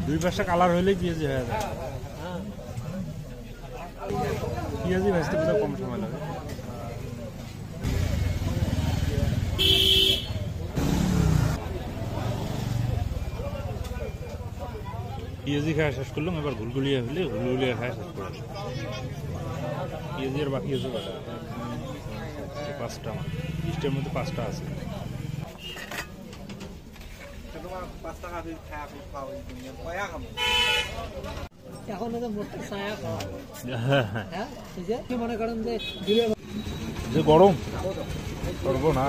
দুই পাশে কালার হইলেই পেঁয়াজি হয়ে যায়। পেঁয়াজি ভাজতে বোধহয় কম সময় লাগে। পেঁয়াজি খাওয়া শেষ করলাম, এবার ঘুলগুলিয়া হলে ঘুলগুলিয়া খাওয়া শেষ করলাম। পেঁয়াজি আর বাকি আছে পাঁচটা, আমার লিস্টের মধ্যে পাঁচটা আছে। এখন মনে করেন যে গরম করবো না।